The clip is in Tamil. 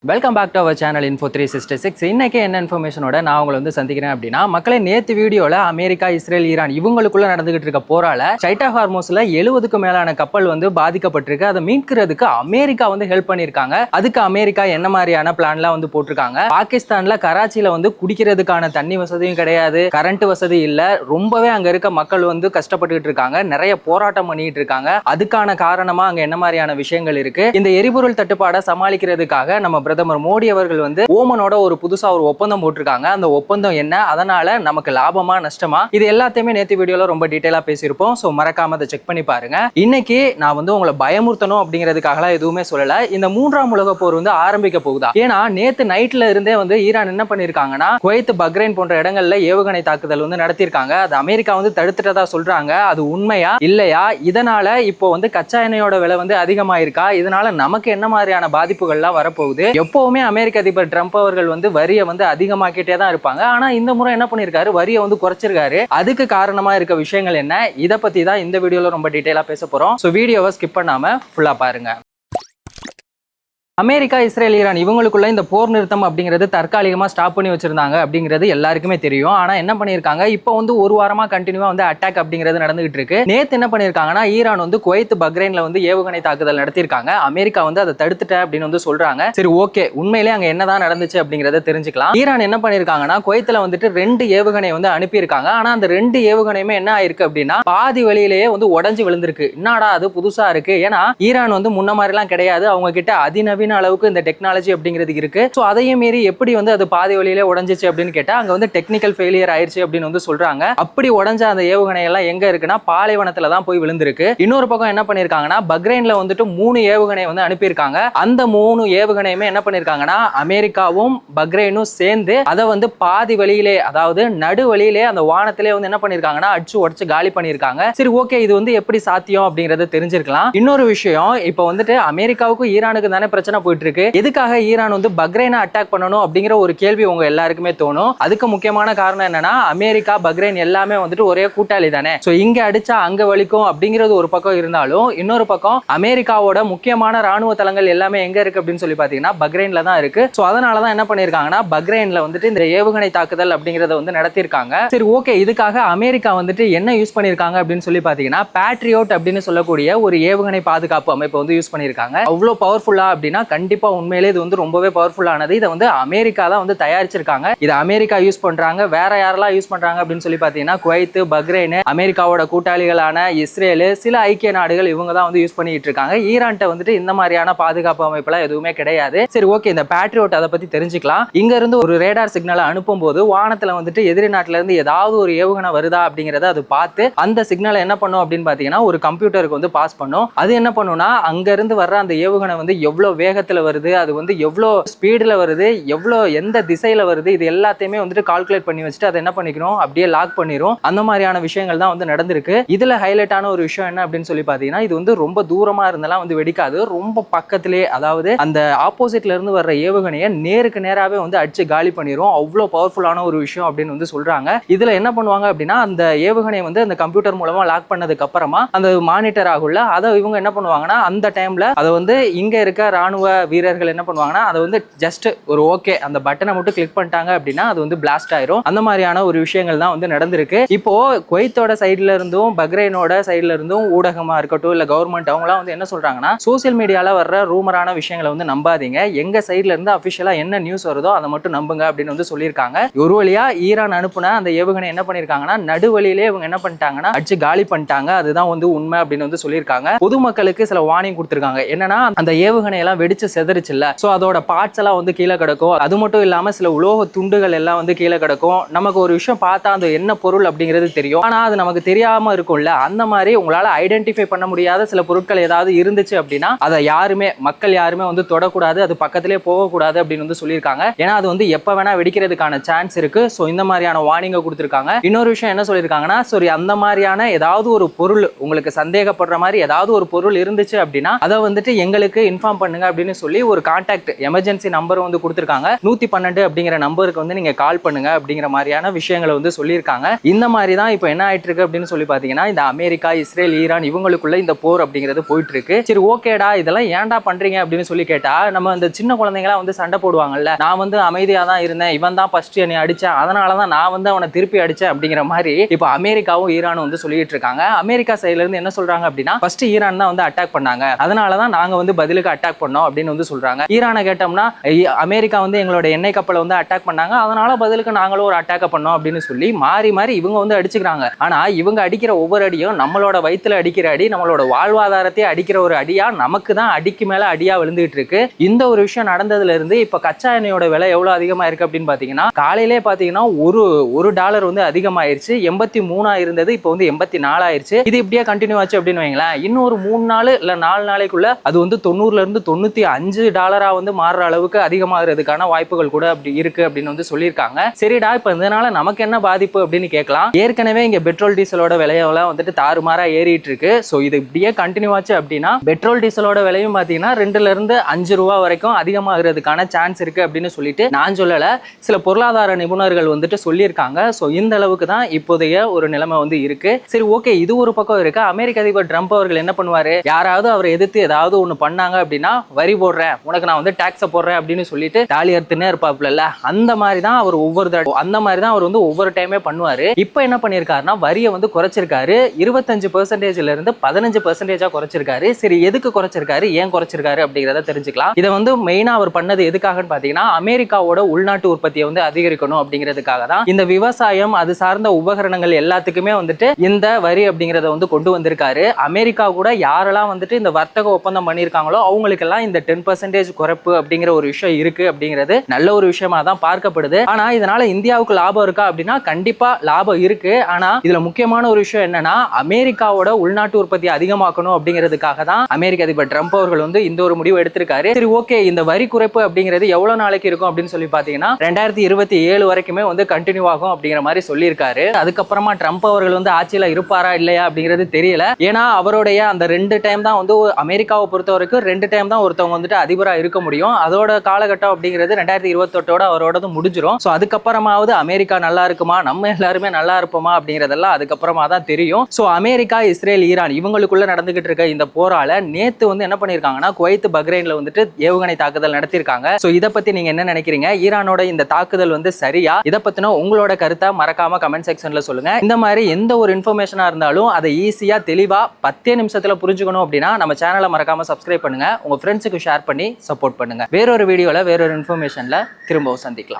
Welcome back to our channel Info 366. இன்னைக்கு என்ன இன்ஃபர்மேஷனோட நான் உங்களை வந்து சந்திக்கிறேன் அப்படின்னா, மக்களே நேத்து வீடியோல அமெரிக்கா, இஸ்ரேல், ஈரான் இவங்களுக்குள்ள நடந்துகிட்டு இருக்க போரால ஸ்ட்ரைட் ஆஃப் ஹார்மோஸ்ல 70க்கும் மேலான கப்பல் வந்து பாதிக்கப்பட்டிருக்கு. அதை மீட்கிறதுக்கு அமெரிக்கா வந்து ஹெல்ப் பண்ணியிருக்காங்க. அதுக்கு அமெரிக்கா என்ன மாதிரியான பிளான்லாம் வந்து போட்டிருக்காங்க. பாகிஸ்தான்ல கராச்சியில வந்து குடிக்கிறதுக்கான தண்ணி வசதியும் கிடையாது, கரண்ட் வசதி இல்ல. ரொம்பவே அங்க இருக்க மக்கள் வந்து கஷ்டப்பட்டுக்கிட்டு இருக்காங்க. நிறைய போராட்டம் பண்ணிட்டு இருக்காங்க. அதுக்கான காரணமா அங்க என்ன மாதிரியான விஷயங்கள் இருக்கு, இந்த எரிபொருள் தட்டுப்பாடை சமாளிக்கிறதுக்காக நம்ம பிரதமர் மோடி அவர்கள் வந்து ஓமனோட ஒரு புதுசா ஒரு ஒப்பந்தம் போட்டிருக்காங்க. அந்த ஒப்பந்தம் என்ன, அதனால நமக்கு லாபமா நஷ்டமா, இது எல்லாத்தையுமே நேத்து வீடியோல ரொம்ப டீடைலா பேசியிருப்போம். சோ மறக்காம அதை செக் பண்ணி பாருங்க. இன்னைக்கு நான் வந்து உங்களை பயமுறுத்தணும் அப்படிங்கிறதுக்காகலாம் எதுவுமே சொல்லல. இந்த மூன்றாம் உலக போர் வந்து ஆரம்பிக்க போகுதா, ஏன்னா நேத்து நைட்ல இருந்தே வந்து ஈரான் என்ன பண்ணிருக்காங்கன்னா, குவைத், பக்ரைன் போன்ற இடங்கள்ல ஏவுகணை தாக்குதல் வந்து நடத்திருக்காங்க. அது அமெரிக்கா வந்து தடுத்துட்டதா சொல்றாங்க. அது உண்மையா இல்லையா, இதனால இப்போ வந்து கச்சா எண்ணெயோட விலை வந்து அதிகமாயிருக்கா, இதனால நமக்கு என்ன மாதிரியான பாதிப்புகள்லாம் வரப்போகுது. எப்பவுமே அமெரிக்க அதிபர் ட்ரம்ப் அவர்கள் வந்து வரியை வந்து அதிகமாக்கிட்டே தான் இருப்பாங்க. ஆனா இந்த முறை என்ன பண்ணிருக்காரு, வரியை வந்து குறைச்சிருக்காரு. அதுக்கு காரணமா இருக்க விஷயங்கள் என்ன, இதை பத்தி தான் இந்த வீடியோல ரொம்ப டீடைலா பேச போறோம். சோ வீடியோவை ஸ்கிப் பண்ணாம ஃபுல்லா பாருங்க. அமெரிக்கா, இஸ்ரேல், ஈரான் இவங்களுக்குள்ள இந்த போர் நிறுத்தம் அப்படிங்கிறது தற்காலிகமா ஸ்டாப் பண்ணி வச்சிருந்தாங்க அப்படிங்கிறது எல்லாருக்குமே தெரியும். ஆனா என்ன பண்ணிருக்காங்க, இப்போ வந்து ஒரு வாரமா கண்டினியூவா வந்து அட்டாக் அப்படிங்கிறது நடந்துகிட்டு இருக்கு. நேத்து என்ன பண்ணிருக்காங்கன்னா, ஈரான் வந்து குவைத், பக்ரைன்ல வந்து ஏவுகணை தாக்குதல் நடத்திருக்காங்க. அமெரிக்கா வந்து அதை தடுத்துட்டேன் அப்படின்னு வந்து சொல்றாங்க. சரி, ஓகே, உண்மையிலே அங்க என்னதான் நடந்துச்சு அப்படிங்கறத தெரிஞ்சுக்கலாம். ஈரான் என்ன பண்ணிருக்காங்கன்னா, குவைத்துல வந்துட்டு 2 ஏவுகணை வந்து அனுப்பியிருக்காங்க. ஆனா அந்த 2 ஏவுகணையுமே என்ன ஆயிருக்கு அப்படின்னா, பாதி வழியிலேயே வந்து உடஞ்சு விழுந்திருக்கு. என்னடா அது புதுசா இருக்கு, ஏன்னா ஈரான் வந்து முன்ன மாதிரி எல்லாம் கிடையாது. அவங்க கிட்ட அதிநவீன அளவுக்கு இந்த டெக்னாலஜி அப்படிங்கிறது இருக்கு. சோ அதையும் மீறி எப்படி வந்து அது பாதி வழியில உடைஞ்சிச்சு அப்படின்னு கேட்டா, அங்க வந்து டெக்னிக்கல் ஃபெயிலியர் ஆயிருச்சு அப்படின்னு வந்து சொல்றாங்க. அப்படி உடைஞ்ச அந்த ஏவுகணை எல்லாம் எங்க இருக்குன்னா, பாலைவனத்துல தான் போய் விழுந்திருக்கு. இன்னொரு பக்கம் என்ன பண்ணிருக்காங்கன்னா, பக்ரைன்ல வந்துட்டு 3 ஏவுகணை வந்து அனுப்பியிருக்காங்க. அந்த 3 ஏவுகணையுமே என்ன பண்ணிருக்காங்கன்னா, அமெரிக்காவும் பக்ரைனும் சேர்ந்து அதை வந்து பாதி வழியிலே, அதாவது நடு வழியிலே அந்த வானத்திலே வந்து என்ன பண்ணிருக்காங்கன்னா அடிச்சு உடைச்சு காலி பண்ணிருக்காங்க. சரி, ஓகே, இது வந்து எப்படி சாத்தியம் அப்படிங்கறத தெரிஞ்சிருக்கலாம். இன்னொரு விஷயம், இப்போ வந்துட்டு அமெரிக்காவுக்கும் ஈரானுக்கு தானே பிரச்சனை போயிட்டு இருக்கு. எதுக்காக ஈரான் வந்து பக்ரைனை அட்டாக் பண்ணணும் அப்படிங்கிற ஒரு கேள்வி உங்க எல்லாருக்குமே தோணும். அதுக்கு முக்கியமான காரணம் என்னன்னா, அமெரிக்கா, பக்ரைன் எல்லாமே வந்துட்டு ஒரே கூட்டாளி தானே. சோ இங்க அடிச்சா அங்க வலிக்கும் அப்படிங்கிறது ஒரு பக்கம் இருந்தாலும், இன்னொரு பக்கம் அமெரிக்காவோட முக்கியமான ராணுவ தளங்கள் எல்லாமே எங்க இருக்கு அப்படின்னு சொல்லி பாத்தீங்கன்னா பக்ரைன்ல தான் இருக்கு. சோ அதனாலதான் என்ன பண்ணிருக்காங்கன்னா, பக்ரைன்ல வந்துட்டு இந்த ஏவுகணை தாக்குதல் அப்படிங்கறத வந்து நடத்திருக்காங்க. சரி, ஓகே, இதுக்காக அமெரிக்கா வந்துட்டு என்ன யூஸ் பண்ணிருக்காங்க அப்படின்னு சொல்லி பாத்தீங்கன்னா, பேட்ரியோட் அப்படின்னு சொல்லக்கூடிய ஒரு ஏவுகணை பாதுகாப்பு அமைப்பு வந்து யூஸ் பண்ணிருக்காங்க. அவ்வளவு பவர்ஃபுல்லா அப்படின்னா கண்டிப்பா உண்மையிலே இது வந்து ரொம்பவே பவர்ஃபுல்லானது. இதை வந்து அமெரிக்கா தான் வந்து தயாரிச்சிருக்காங்க. இதை அமெரிக்கா யூஸ் பண்றாங்க. வேற யாரெல்லாம் யூஸ் பண்றாங்க அப்படின்னு சொல்லி பாத்தீங்கன்னா, குவைத், பக்ரைன், அமெரிக்காவோட கூட்டாளிகளான இஸ்ரேல், சில ஐக்கிய நாடுகள் இவங்க தான் வந்து யூஸ் பண்ணிட்டு இருக்காங்க. ஈரான்ட்ட வந்துட்டு இந்த மாதிரியான பாதுகாப்பு அமைப்புலாம் எதுவுமே கிடையாது. சரி, ஓகே, இந்த பேட்ரியோட் அதை பத்தி தெரிஞ்சுக்கலாம். இங்க இருந்து ஒரு ரேடார் சிக்னலை அனுப்பும் போது வானத்துல வந்துட்டு எதிரி நாட்டுல இருந்து ஏதாவது ஒரு ஏவுகணை வருதா அப்படிங்கறத அது பார்த்து அந்த சிக்னலை என்ன பண்ணும் அப்படின்னு பாத்தீங்கன்னா, ஒரு கம்ப்யூட்டருக்கு வந்து பாஸ் பண்ணும். அது என்ன பண்ணும்னா, அங்க இருந்து வர்ற அந்த ஏவுகணை வந்து எவ்வளவு வேகத்துல வருது, அது வந்து எவ்வளோ ஸ்பீடில் வருது, எவ்வளோ எந்த திசையில் வருது, இது எல்லாத்தையுமே வந்துட்டு கால்குலேட் பண்ணி வச்சுட்டு அதை என்ன பண்ணிக்கிறோம், அப்படியே லாக் பண்ணிரும். அந்த மாதிரியான விஷயங்கள் தான் வந்து நடந்திருக்கு. இதுல ஹைலைட்டான ஒரு விஷயம் என்ன அப்படின்னு சொல்லி பார்த்தீங்கன்னா, இது வந்து ரொம்ப தூரமா இருந்தெல்லாம் வந்து வெடிக்காது. ரொம்ப பக்கத்திலே, அதாவது அந்த ஆப்போசிட்ல இருந்து வர்ற ஏவுகணையை நேருக்கு நேராகவே வந்து அடிச்சு காலி பண்ணிரும். அவ்வளோ பவர்ஃபுல்லான ஒரு விஷயம் அப்படின்னு வந்து சொல்றாங்க. இதுல என்ன பண்ணுவாங்க அப்படின்னா, அந்த ஏவுகணையை வந்து அந்த கம்ப்யூட்டர் மூலமா லாக் பண்ணதுக்கு அப்புறமா அந்த மானிட்டர் ஆகுள்ள அதை இவங்க என்ன பண்ணுவாங்கன்னா, அந்த டைம்ல அதை வந்து இங்க இருக்க ராணுவ வீரர்கள் என்ன பண்ணுவாங்கன்னா, அதை வந்து ஜஸ்ட் ஒரு ஓகே அந்த பட்டனை மட்டும் கிளிக் பண்ணிட்டாங்க அப்படின்னா அது வந்து பிளாஸ்ட் ஆயிரும். அந்த மாதிரியான ஒரு விஷயங்கள் தான் வந்து நடந்திருக்கு. இப்போ குவைத்தோட சைடுல இருந்தும் பக்ரைனோட சைடுல இருந்தும் ஊடகமா இருக்கட்டும் இல்ல கவர்மெண்ட் அவங்கலாம் வந்து என்ன சொல்றாங்கன்னா, சோசியல் மீடியால வர்ற ரூமரான விஷயங்களை வந்து நம்பாதீங்க, எங்க சைடுல இருந்து அபிஷியலா என்ன நியூஸ் வருதோ அதை மட்டும் நம்புங்க அப்படின்னு வந்து சொல்லியிருக்காங்க. ஒரு வழியா ஈரான் அனுப்புன அந்த ஏவுகணை என்ன பண்ணிருக்காங்கன்னா, நடுவழியிலே இவங்க என்ன பண்ணிட்டாங்கன்னா அடிச்சு காலி பண்ணிட்டாங்க. அதுதான் வந்து உண்மை அப்படின்னு வந்து சொல்லியிருக்காங்க. பொதுமக்களுக்கு சில வார்னிங் கொடுத்திருக்காங்க. என்னன்னா, அந்த ஏவுகணை எல்லாம் வெடிச்சு செதறிச்சு இல்ல, சோ அதோட பார்ட்ஸ் எல்லாம் வந்து கீழே கிடக்கும். அது மட்டும் இல்லாம சில உலோக துண்டுகள் எல்லாம் வந்து கீழே கிடக்கும். நமக்கு ஒரு விஷயம் பார்த்தா அது என்ன பொருள் அப்படிங்கிறது தெரியும், ஆனா அது நமக்கு தெரியாம இருக்கும்ல. அந்த மாதிரி உங்களால ஐடென்டிஃபை பண்ண முடியாத சில பொருட்கள் ஏதாவது இருந்துச்சு அப்படின்னா அதை யாருமே, மக்கள் யாருமே வந்து தொடக்கூடாது, அது பக்கத்திலே போகக்கூடாது அப்படின்னு வந்து சொல்லியிருக்காங்க. ஏன்னா அது வந்து எப்ப வேணா வெடிக்கிறதுக்கான சான்ஸ் இருக்கு. சோ இந்த மாதிரியான வார்னிங்கை கொடுத்திருக்காங்க. இன்னொரு விஷயம் என்ன சொல்லியிருக்காங்கன்னா, சரி, அந்த மாதிரியான ஏதாவது ஒரு பொருள் உங்களுக்கு சந்தேகப்படுற மாதிரி ஏதாவது ஒரு பொருள் இருந்துச்சு அப்படின்னா அதை வந்துட்டு எங்களுக்கு இன்ஃபார்ம் பண்ணுங்க அப்படின்னு அப்படின்னு சொல்லி ஒரு கான்டாக்ட் எமர்ஜென்சி நம்பர் வந்து கொடுத்துருக்காங்க. 112 அப்படிங்கிற நம்பருக்கு வந்து நீங்க கால் பண்ணுங்க அப்படிங்கிற மாதிரியான விஷயங்களை வந்து சொல்லியிருக்காங்க. இந்த மாதிரி தான் இப்போ என்ன ஆயிட்டு இருக்கு அப்படின்னு சொல்லி பாத்தீங்கன்னா, இந்த அமெரிக்கா, இஸ்ரேல், ஈரான் இவங்களுக்குள்ள இந்த போர் அப்படிங்கிறது போயிட்டு இருக்கு. சரி ஓகேடா, இதெல்லாம் ஏன்டா பண்றீங்க அப்படின்னு சொல்லி கேட்டா, நம்ம இந்த சின்ன குழந்தைங்களா வந்து சண்டை போடுவாங்கல்ல, நான் வந்து அமைதியா தான் இருந்தேன், இவன் தான் ஃபர்ஸ்ட் என்னை அடிச்சேன், அதனாலதான் நான் வந்து அவனை திருப்பி அடிச்சேன் அப்படிங்கிற மாதிரி இப்போ அமெரிக்காவும் ஈரானும் வந்து சொல்லிட்டு இருக்காங்க. அமெரிக்கா சைடுல இருந்து என்ன சொல்றாங்க அப்படின்னா, ஃபர்ஸ்ட் ஈரான் தான் வந்து அட்டாக் பண்ணாங்க, அதனாலதான் நாங்க வந்து பதிலுக்கு அட்டாக் பண்ணோம் அப்படின்னு வந்து சொல்றாங்க. ஈரானை கேட்டோம்னா, அமெரிக்கா வந்து எங்களோட எண்ணெய் கப்பலை வந்து அட்டாக் பண்ணாங்க, அதனால பதிலுக்கு நாங்களும் ஒரு அட்டாக் பண்ணோம் அப்படின்னு சொல்லி மாறி மாறி இவங்க வந்து அடிச்சுக்கிறாங்க. ஆனா இவங்க அடிக்கிற ஒவ்வொரு அடியும் நம்மளோட வயித்துல அடிக்கிற அடி, நம்மளோட வாழ்வாதாரத்தை அடிக்கிற ஒரு அடியா, நமக்கு தான் அடிக்கு மேல அடியா விழுந்துட்டு இருக்கு. இந்த ஒரு விஷயம் நடந்ததுல இருந்து இப்ப கச்சா எண்ணெயோட விலை எவ்வளவு அதிகமா இருக்கு அப்படின்னு பாத்தீங்கன்னா, காலையிலே பாத்தீங்கன்னா ஒரு டாலர் வந்து அதிகமாயிருச்சு. 83 இருந்தது, இப்போ வந்து 84 ஆயிருச்சு. இது இப்படியே கண்டினியூ ஆச்சு அப்படின்னு வைங்களேன், இன்னும் ஒரு 3 நாள் இல்ல 4 நாளைக்குள்ள அது வந்து 90ல இருந்து 95 டாலரா வந்து மாறுற அளவுக்கு அதிகமாகிறதுக்கான வாய்ப்புகள் கூட அப்படி இருக்கு அப்படின்னு வந்து சொல்லியிருக்காங்க. சரிடா, இப்ப இதனால நமக்கு என்ன பாதிப்பு அப்படின்னு கேட்கலாம். ஏற்கனவே இங்க பெட்ரோல் டீசலோட விலையெல்லாம் வந்துட்டு தாறுமாறா ஏறிட்டு இருக்கு. சோ இது இப்படியே கண்டினியூ ஆச்சு அப்படின்னா பெட்ரோல் டீசலோட விலையும் பாத்தீங்கன்னா 2ல இருந்து 5 ரூபா வரைக்கும் அதிகமாகிறதுக்கான சான்ஸ் இருக்கு அப்படின்னு சொல்லிட்டு நான் சொல்லல, சில பொருளாதார நிபுணர்கள் வந்துட்டு சொல்லியிருக்காங்க. சோ இந்த அளவுக்கு தான் இப்போதைய ஒரு நிலைமை வந்து இருக்கு. சரி ஓகே, இது ஒரு பக்கம் இருக்கு. அமெரிக்க அதிபர் ட்ரம்ப் அவர்கள் என்ன பண்ணுவாரு, யாராவது அவரை எதிர்த்து ஏதாவது ஒண்ணு பண்ணாங்க அப்படின்னா, வரி போடுறேன், உனக்கு நான் வந்து டாக்ஸ போடுறேன் அப்படின்னு சொல்லிட்டு தாலி அறுத்துனே இருப்பாப்ல. அந்த மாதிரி தான் அவர் ஒவ்வொரு டைமே பண்ணுவாரு. இப்போ என்ன பண்ணிருக்காருன்னா, வரியை வந்து குறைச்சிருக்காரு. 25%ல இருந்து 15% குறைச்சிருக்காரு. சரி, எதுக்கு குறைச்சிருக்காரு, ஏன் குறைச்சிருக்காரு அப்படிங்கிறத தெரிஞ்சுக்கலாம். இதை வந்து மெயினா அவர் பண்ணது எதுக்காகன்னு பாத்தீங்கன்னா, அமெரிக்காவோட உள்நாட்டு உற்பத்தியை வந்து அதிகரிக்கணும் அப்படிங்கிறதுக்காக தான். இந்த விவசாயம் அது சார்ந்த உபகரணங்கள் எல்லாத்துக்குமே வந்துட்டு இந்த வரி அப்படிங்கறத வந்து கொண்டு வந்திருக்காரு. அமெரிக்கா கூட யாரெல்லாம் வந்துட்டு இந்த வர்த்தக ஒப்பந்தம் பண்ணியிருக்காங்களோ அவங்களுக்கெல்லாம் இந்த 10% குறைப்பு அப்படிங்கிற ஒரு விஷயம் இருக்கு அப்படிங்கிறது நல்ல ஒரு விஷயமா தான் பார்க்கப்படுது. ஆனா இதனால இந்தியாவுக்கு லாபம் இருக்கா அப்படின்னா கண்டிப்பா லாபம் இருக்கு. ஆனா இதுல முக்கியமான ஒரு விஷயம் என்னன்னா, அமெரிக்காவோட உள்நாட்டு உற்பத்தி அதிகமாக்கணும் அப்படிங்கிறதுக்காக தான் அமெரிக்க அதிபர் ட்ரம்ப் அவர்கள் வந்து இந்த ஒரு முடிவு எடுத்திருக்காரு. சரி ஓகே, இந்த வரி குறைப்பு அப்படிங்கிறது எவ்வளவு நாளைக்கு இருக்கும் அப்படின்னு சொல்லி பாத்தீங்கன்னா 2027 வரைக்குமே வந்து கண்டினியூ ஆகும் அப்படிங்கிற மாதிரி சொல்லியிருக்காரு. அதுக்கப்புறமா ட்ரம்ப் அவர்கள் வந்து ஆட்சியில இருப்பாரா இல்லையா அப்படிங்கிறது தெரியல. ஏன்னா அவருடைய அந்த 2 டைம் தான் வந்து அமெரிக்காவை பொறுத்த வரைக்கும் 2 டைம் தான் ஒருத்தவங்க வந்துட்டு அதிபரா இருக்க முடியும். அதோட காலகட்டம் அப்படிங்கிறது 2028 அவரோடது முடிஞ்சிடும். ஸோ அதுக்கப்புறமாவது அமெரிக்கா நல்லா இருக்குமா, நம்ம எல்லாருமே நல்லா இருப்போமா அப்படிங்கிறதெல்லாம் அதுக்கப்புறமா தான் தெரியும். ஸோ அமெரிக்கா, இஸ்ரேல், ஈரான் இவங்களுக்குள்ள நடந்துகிட்டு இருக்க இந்த போரால நேத்து வந்து என்ன பண்ணிருக்காங்கன்னா, குவைத், பஹ்ரைன்ல வந்துட்டு ஏவுகணை தாக்குதல் நடத்திருக்காங்க. ஸோ இதை பத்தி நீங்க என்ன நினைக்கிறீங்க? ஈரானோட இந்த தாக்குதல் வந்து சரியா? இதை பத்தின உங்களோட கருத்தை மறக்காம கமெண்ட் செக்ஷன்ல சொல்லுங்க. இந்த மாதிரி எந்த ஒரு இன்ஃபர்மேஷனா இருந்தாலும் அதை ஈஸியா தெளிவா 10 நிமிஷத்துல புரிஞ்சுக்கணும் அப்படின்னா நம்ம சேனலை மறக்காம சப்ஸ்கிரைப் பண்ணுங்க, உங்க ஃப்ரெண்ட்ஸுக்கு ஷேர் பண்ணி சப்போர்ட் பண்ணுங்க. வேறொரு வீடியோல வேறொரு இன்ஃபர்மேஷன்ல திரும்பவும் சந்திக்கலாம்.